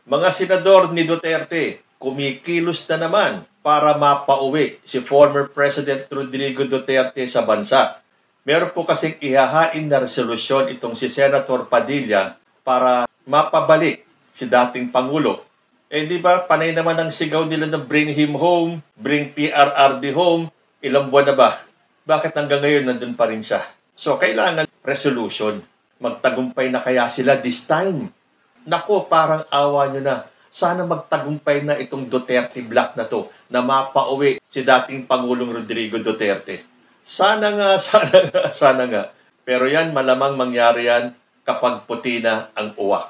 Mga senador ni Duterte, kumikilos na naman para mapauwi si former President Rodrigo Duterte sa bansa. Meron po kasing ihahain na resolusyon itong si Senator Padilla para mapabalik si dating Pangulo. Eh di ba, panay naman ang sigaw nila na bring him home, bring PRRD home. Ilang buwan na ba? Bakit hanggang ngayon nandun pa rin siya? So, kailangan resolution. Magtagumpay na kaya sila this time? Nako, parang awa nyo na. Sana magtagumpay na itong Duterte Black na to na mapauwi si dating Pangulong Rodrigo Duterte. Sana nga, sana nga, sana nga. Pero yan, malamang mangyari yan kapag puti na ang uwak.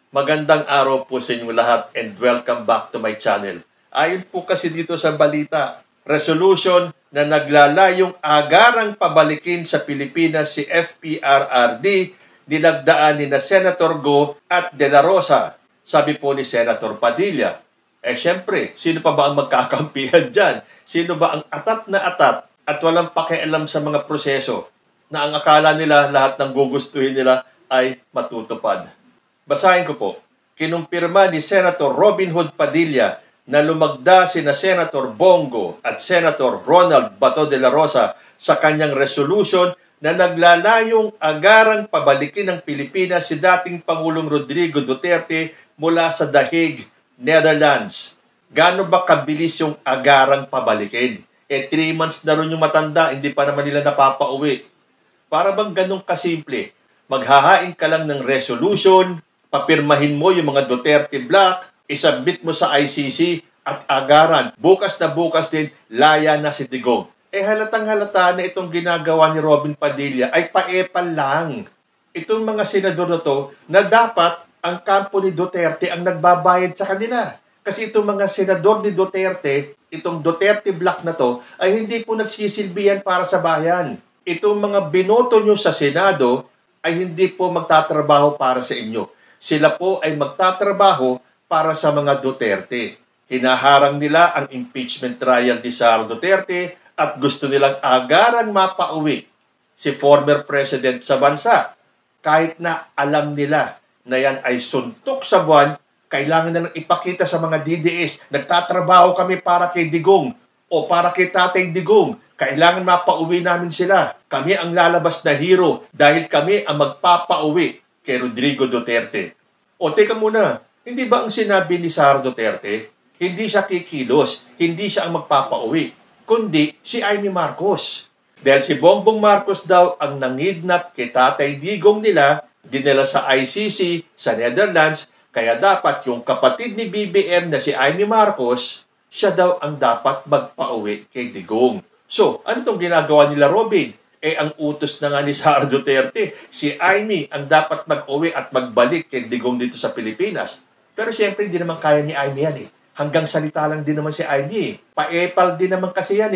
Magandang araw po sa inyo lahat and welcome back to my channel. Ayon po kasi dito sa balita, resolution na naglalayong agarang pabalikin sa Pilipinas si FPRRD, dinagdaan ni na Senator Go at De La Rosa, sabi po ni Senator Padilla. Eh syempre, sino pa ba ang magkakampihan dyan? Sino ba ang atat na atat at walang pakialam sa mga proseso na ang akala nila lahat ng gugustuhin nila ay matutupad? Basahin ko po. Kinumpirma ni Senator Robin Hood Padilla na lumagda sina Senator Bongo at Senator Ronald Bato de la Rosa sa kanyang resolution na naglalayong agarang pabalikin ng Pilipinas si dating Pangulong Rodrigo Duterte mula sa The Hague, Netherlands. Gaano ba kabilis yung agarang pabalikin? 3 months na rin yung matanda, hindi pa naman nila napapauwi. Para bang ganun kasimple? Maghahain ka lang ng resolution, papirmahin mo yung mga Duterte Black, isubmit mo sa ICC at agaran. Bukas na bukas din, laya na si Digong. Halatang halata na itong ginagawa ni Robin Padilla ay paepal lang. Itong mga senador na to na dapat ang kampo ni Duterte ang nagbabayad sa kanila. Kasi itong mga senador ni Duterte, itong Duterte Black na to, ay hindi po nagsisilbihan para sa bayan. Itong mga binoto nyo sa Senado ay hindi po magtatrabaho para sa inyo. Sila po ay magtatrabaho para sa mga Duterte. Hinaharang nila ang impeachment trial ni Sara Duterte at gusto nilang agarang mapauwi si former president sa bansa. Kahit na alam nila na yan ay suntok sa buwan, kailangan nilang ipakita sa mga DDS, nagtatrabaho kami para kay Digong o para kay Tatay Digong. Kailangan mapauwi namin sila. Kami ang lalabas na hero dahil kami ang magpapauwi kay Rodrigo Duterte. O teka muna, hindi ba ang sinabi ni Sara Duterte, hindi siya kikilos, hindi siya ang magpapauwi, kundi si Amy Marcos. Dahil si Bongbong Marcos daw ang nangidnap kay Tatay Digong nila, dinala sa ICC sa Netherlands, kaya dapat yung kapatid ni BBM na si Amy Marcos, siya daw ang dapat magpauwi kay Digong. So, ano itong ginagawa nila, Robin? Ang utos na nga ni Sara Duterte, si Amy ang dapat mag-uwi at magbalik kay Digong dito sa Pilipinas. Pero siyempre, hindi naman kaya ni Amy yan Hanggang salita lang din naman si Amy Paepal din naman kasi yan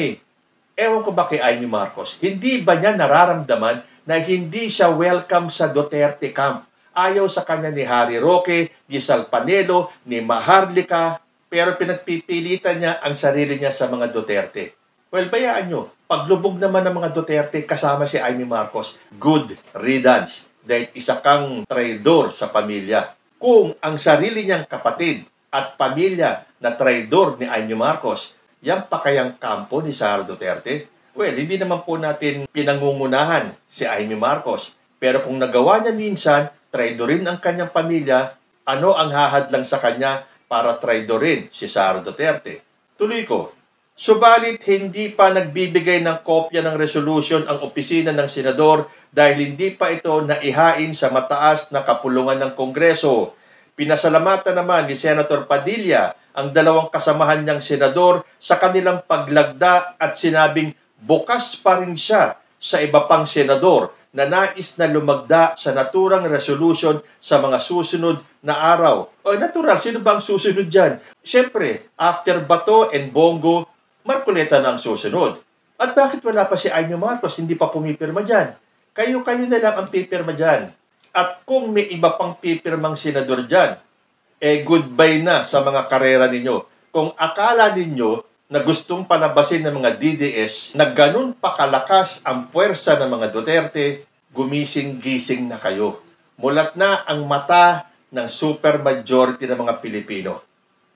Ewan ko ba kay Amy Marcos? Hindi ba niya nararamdaman na hindi siya welcome sa Duterte camp? Ayaw sa kanya ni Harry Roque, ni Sal Panelo, ni Maharlika, pero pinagpipilitan niya ang sarili niya sa mga Duterte. Well, bayaan nyo. Paglubog naman ng mga Duterte kasama si Amy Marcos, good riddance. Dahil isa kang traidor sa pamilya. Kung ang sarili niyang kapatid at pamilya na traidor ni Amy Marcos, yan pa kayang kampo ni Sara Duterte? Well, hindi naman po natin pinangungunahan si Amy Marcos. Pero kung nagawa niya minsan, traidorin ang kanyang pamilya, ano ang hahadlang sa kanya para traidorin si Sara Duterte? Tuloy ko. Subalit, hindi pa nagbibigay ng kopya ng resolution ang opisina ng senador dahil hindi pa ito naihain sa mataas na kapulungan ng Kongreso. Pinasalamatan naman ni Senator Padilla ang dalawang kasamahan niyang senador sa kanilang paglagda at sinabing bukas pa rin siya sa iba pang senador na nais na lumagda sa naturang resolution sa mga susunod na araw. Natural, sino ba ang susunod dyan? Siyempre, after Bato and Bongo, Marcoleta na ang susunod. At bakit wala pa si Amy Marcos, hindi pa pumipirma dyan? Kayo-kayo na lang ang pipirma dyan. At kung may iba pang pipirmang senador dyan, goodbye na sa mga karera ninyo. Kung akala ninyo na gustong palabasin ng mga DDS na ganun pa kalakas ang puwersa ng mga Duterte, gumising-gising na kayo. Mulat na ang mata ng supermajority ng mga Pilipino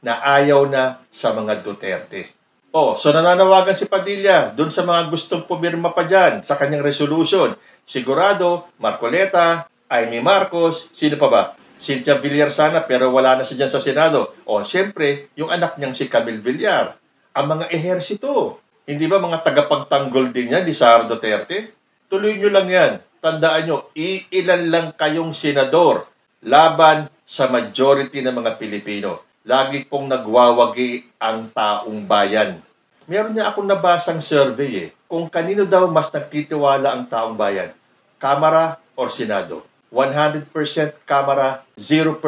na ayaw na sa mga Duterte. So nananawagan si Padilla dun sa mga gustong pumirma pa dyan sa kanyang resolution. Sigurado, Marcoleta, Amy Marcos, sino pa ba? Cynthia Villar sana pero wala na siya dyan sa Senado. Siyempre, yung anak niyang si Camille Villar. Ang mga ehersito. Hindi ba mga tagapagtanggol din yan ni Sara Duterte? Tuloy nyo lang yan. Tandaan nyo, iilan lang kayong senador laban sa majority ng mga Pilipino. Lagi pong nagwawagi ang taong bayan. Meron niya akong nabasang survey kung kanino daw mas nagtitiwala ang taong bayan. Kamara or Senado? 100% Kamara, 0%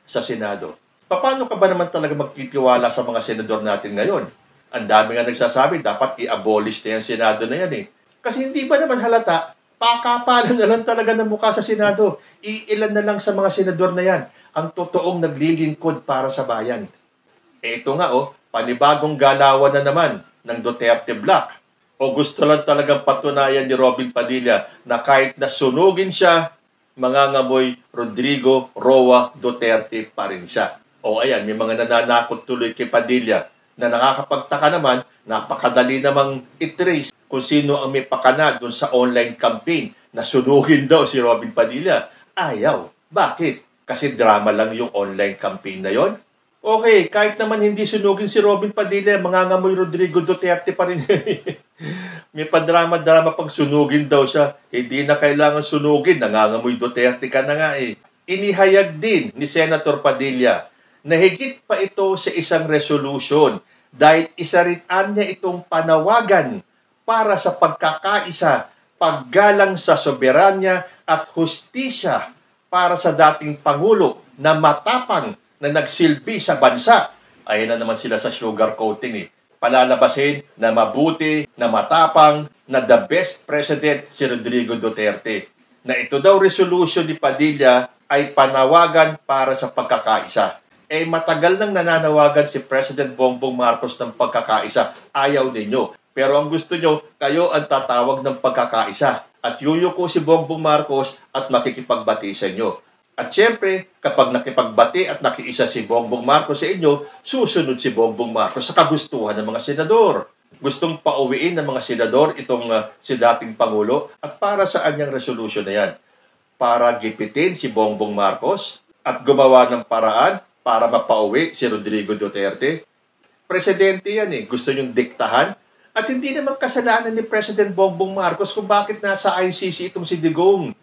sa Senado. Paano ka ba naman talaga magtitiwala sa mga senador natin ngayon? Ang dami nga nagsasabi, dapat i-abolish na yung Senado na yan Kasi hindi ba naman halata, pakapalan na lang talaga ng mukha sa Senado. Iilan na lang sa mga senador na yan ang totoong naglilingkod para sa bayan. Ito nga panibagong galawan na naman ng Duterte Block. Gusto lang talagang patunayan ni Robin Padilla na kahit nasunugin siya, mangangamoy Rodrigo Roa Duterte pa rin siya. Ayan, may mga nananakot tuloy kay Padilla na nakakapagtaka naman, napakadali namang i-trace kung sino ang may pakana doon sa online campaign na sunugin daw si Robin Padilla. Ayaw. Bakit? Kasi drama lang yung online campaign na yon. Okay, kahit naman hindi sunugin si Robin Padilla, mangangamoy Rodrigo Duterte pa rin. May padrama-drama pag sunugin daw siya. Hindi na kailangan sunugin, nangangamoy Duterte ka na nga Inihayag din ni Senator Padilla na higit pa ito sa isang resolution dahil isa rin niya itong panawagan para sa pagkakaisa, paggalang sa soberanya at hustisya para sa dating Pangulo na matapang na nagsilbi sa bansa. Ayan na naman sila sa sugar coating Palalabasin na mabuti, na matapang, na the best president si Rodrigo Duterte. Na ito daw resolution ni Padilla ay panawagan para sa pagkakaisa. Matagal nang nananawagan si President Bongbong Marcos ng pagkakaisa. Ayaw ninyo. Pero ang gusto nyo, kayo ang tatawag ng pagkakaisa. At yuyuko si Bongbong Marcos at makikipagbati sa inyo. At syempre, kapag nakipagbati at nakiisa si Bongbong Marcos sa inyo, susunod si Bongbong Marcos sa kagustuhan ng mga senador. Gustong pauwiin ng mga senador itong si dating Pangulo. At para saan yung resolution na yan? Para gipitin si Bongbong Marcos at gumawa ng paraan para mapauwi si Rodrigo Duterte. Presidente yan Gusto niyong diktahan. At hindi naman kasalanan ni President Bongbong Marcos kung bakit nasa ICC itong si Digong.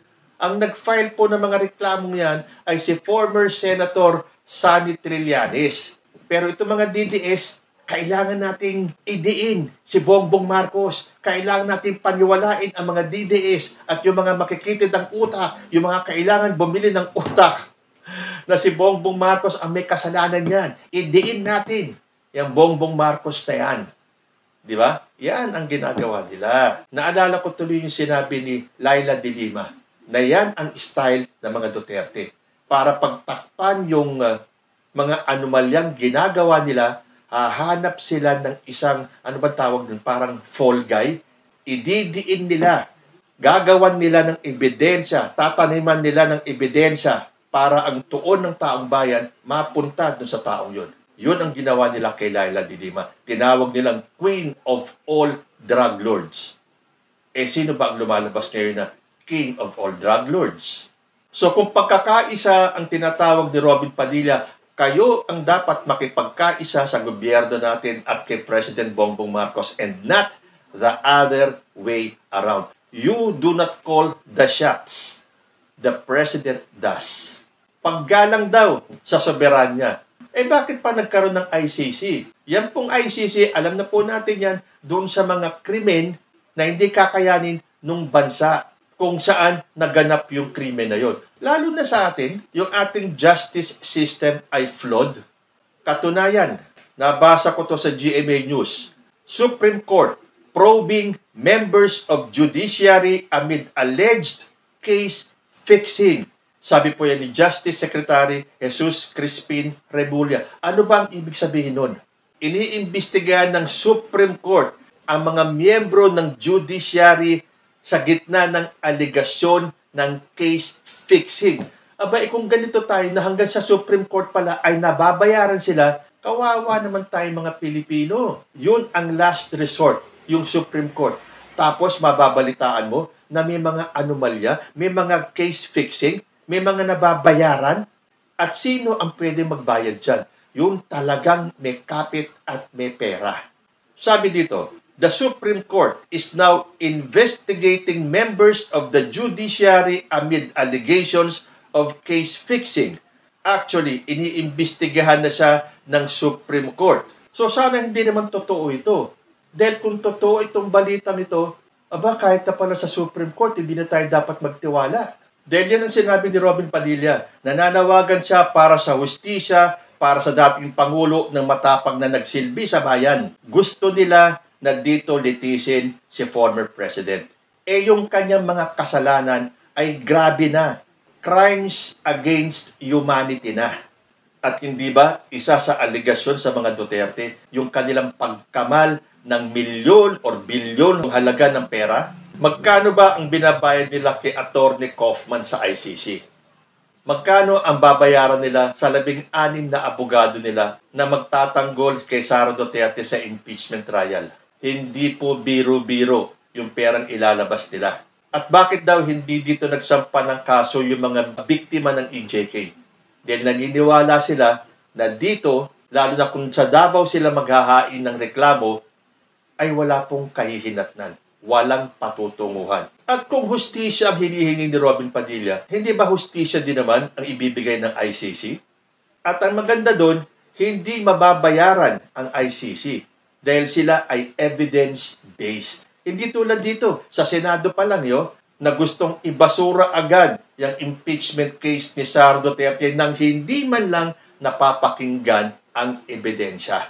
Ang nag-file po ng mga reklamong yan ay si former Senator Sonny Trillanes. Pero itong mga DDS, kailangan nating idiin si Bongbong Marcos. Kailangan nating paniwalain ang mga DDS at yung mga makikitid ng utak, yung mga kailangan bumili ng utak na si Bongbong Marcos ang may kasalanan yan. Idiin natin yung Bongbong Marcos na yan. Di ba? Yan ang ginagawa nila. Naalala ko tuloy yung sinabi ni Laila de Lima na yan ang style ng mga Duterte. Para pagtakpan yung mga anomalyang ginagawa nila, hahanap sila ng isang, tawag dun, parang fall guy. Ididiin nila. Gagawan nila ng ebidensya. Tataniman nila ng ebidensya para ang tuon ng taong bayan mapunta dun sa taong yun. Yun ang ginawa nila kay Laila de Lima. Tinawag nilang Queen of all Drug Lords. Sino ba ang lumalabas ngayon na King of all Drug Lords? So kung pagkakaisa ang tinatawag ni Robin Padilla, kayo ang dapat makipagkaisa sa gobyerno natin at kay President Bongbong Marcos and not the other way around. You do not call the shots. The President does. Paggalang daw sa soberanya. Bakit pa nagkaroon ng ICC? Yan pong ICC, alam na po natin yan, doon sa mga krimen na hindi kakayanin ng bansa kung saan naganap yung krimen na yon. Lalo na sa atin, yung ating justice system ay flawed. Katunayan, nabasa ko to sa GMA News. Supreme Court probing members of judiciary amid alleged case fixing. Sabi po yan ni Justice Secretary Jesus Crispin Remulla. Ano ba ang ibig sabihin nun? Iniimbestigahan ng Supreme Court ang mga miyembro ng judiciary sa gitna ng aligasyon ng case fixing. Aba, kung ganito tayo na hanggang sa Supreme Court pala ay nababayaran sila, kawawa naman tayo mga Pilipino. Yun ang last resort, yung Supreme Court. Tapos mababalitaan mo na may mga anomalya, may mga case fixing, may mga nababayaran. At sino ang pwede magbayad dyan? Yung talagang may kapit at may pera. Sabi dito, the Supreme Court is now investigating members of the judiciary amid allegations of case fixing. Actually, iniimbestigahan na siya ng Supreme Court. So sana hindi naman totoo ito. Dahil kung totoo itong balita nito, aba kahit na pala sa Supreme Court, hindi na tayo dapat magtiwala. Dahil yan ang sinabi ni Robin Padilla, nananawagan siya para sa hustisya, para sa dating Pangulo ng matapang na nagsilbi sa bayan. Gusto nila na dito litisin si former President. Yung kanyang mga kasalanan ay grabe na. Crimes against humanity na. At hindi ba isa sa aligasyon sa mga Duterte yung kanilang pagkamal ng milyon or bilyon ng halaga ng pera? Magkano ba ang binabayad nila kay Attorney Kaufman sa ICC? Magkano ang babayaran nila sa 16 na abogado nila na magtatanggol kay Sara Duterte sa impeachment trial? Hindi po biro-biro yung perang ilalabas nila. At bakit daw hindi dito nagsampa ng kaso yung mga biktima ng EJK? Dahil naniniwala sila na dito, lalo na kung sa Davao sila maghahain ng reklamo, ay wala pong kahihinatnan. Walang patutunguhan. At kung hustisya ang hinihingi ni Robin Padilla, hindi ba hustisya din naman ang ibibigay ng ICC? At ang maganda doon, hindi mababayaran ang ICC dahil sila ay evidence-based. Hindi tulad dito, sa Senado pa lang na gustong ibasura agad yung impeachment case ni Sara Duterte nang hindi man lang napapakinggan ang ebidensya.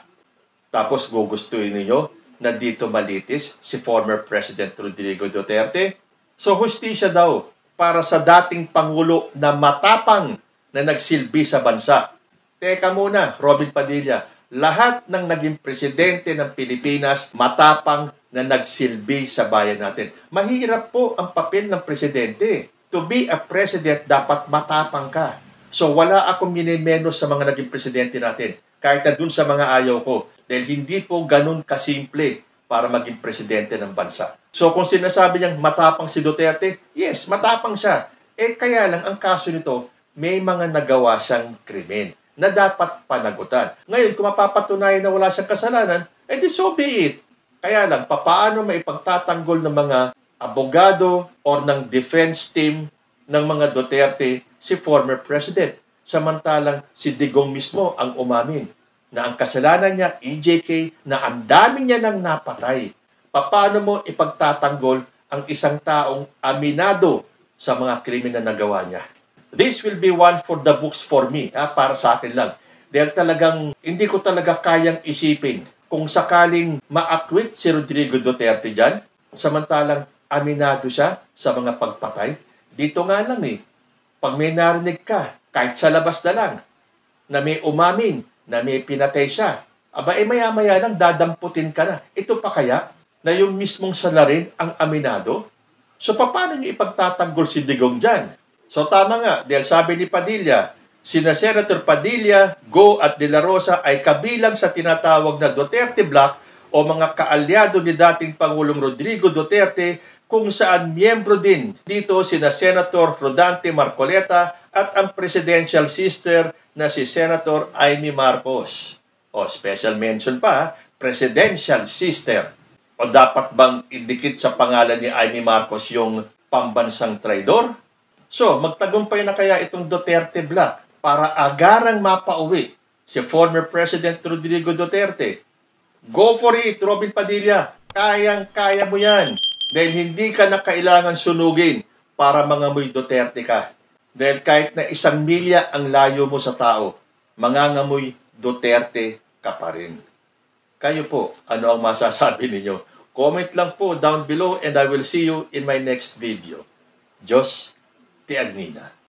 Tapos gugustuhin ninyo na dito malitis si former President Rodrigo Duterte. So hustisya daw para sa dating Pangulo na matapang na nagsilbi sa bansa. Teka muna, Robin Padilla, lahat ng naging presidente ng Pilipinas matapang na nagsilbi sa bayan natin. Mahirap po ang papel ng presidente. To be a president, dapat matapang ka. So wala akong minimenos sa mga naging presidente natin. Kahit na dun sa mga ayaw ko. Dahil hindi po ganun kasimple para maging presidente ng bansa. So kung sinasabi niyang matapang si Duterte, yes, matapang siya. Kaya lang ang kaso nito, may mga nagawa siyang krimen na dapat panagutan. Ngayon, kung mapapatunayan na wala siyang kasalanan, di so be it. Kaya lang, papaano maipagtatanggol ng mga abogado or ng defense team ng mga Duterte si former president? Samantalang si Digong mismo ang umamin na ang kasalanan niya, EJK, na ang dami niya nang napatay. Paano mo ipagtatanggol ang isang taong aminado sa mga krimen na nagawa niya? This will be one for the books for me, para sa akin lang. Dahil talagang hindi ko talaga kayang isipin kung sakaling ma-acquit si Rodrigo Duterte dyan, samantalang aminado siya sa mga pagpatay. Dito nga lang pag may narinig ka, kahit sa labas na lang, na may umamin, na may pinatay siya, maya-maya lang dadamputin ka na. Ito pa kaya na yung mismong salarin ang aminado? So paano niyo ipagtatanggol si Digong dyan? So tama nga, dahil sabi ni Padilla, sina Senator Padilla, Go at De La Rosa ay kabilang sa tinatawag na Duterte Bloc o mga kaalyado ni dating Pangulong Rodrigo Duterte kung saan miyembro din dito sina Senator Rodante Marcoleta at ang presidential sister na si Senator Amy Marcos. O special mention pa, presidential sister. O dapat bang idikit sa pangalan ni Amy Marcos yung pambansang traidor? So, magtagumpay na kaya itong Duterte Bloc para agarang mapauwi si former President Rodrigo Duterte? Go for it, Robin Padilla. Kayang-kaya mo yan. Dahil hindi ka na kailangan sunugin para mangamoy Duterte ka. Dahil kahit na 1 milya ang layo mo sa tao, mangangamoy Duterte ka pa rin. Kayo po, ano ang masasabi ninyo? Comment lang po down below and I will see you in my next video. Diyos te Agnina.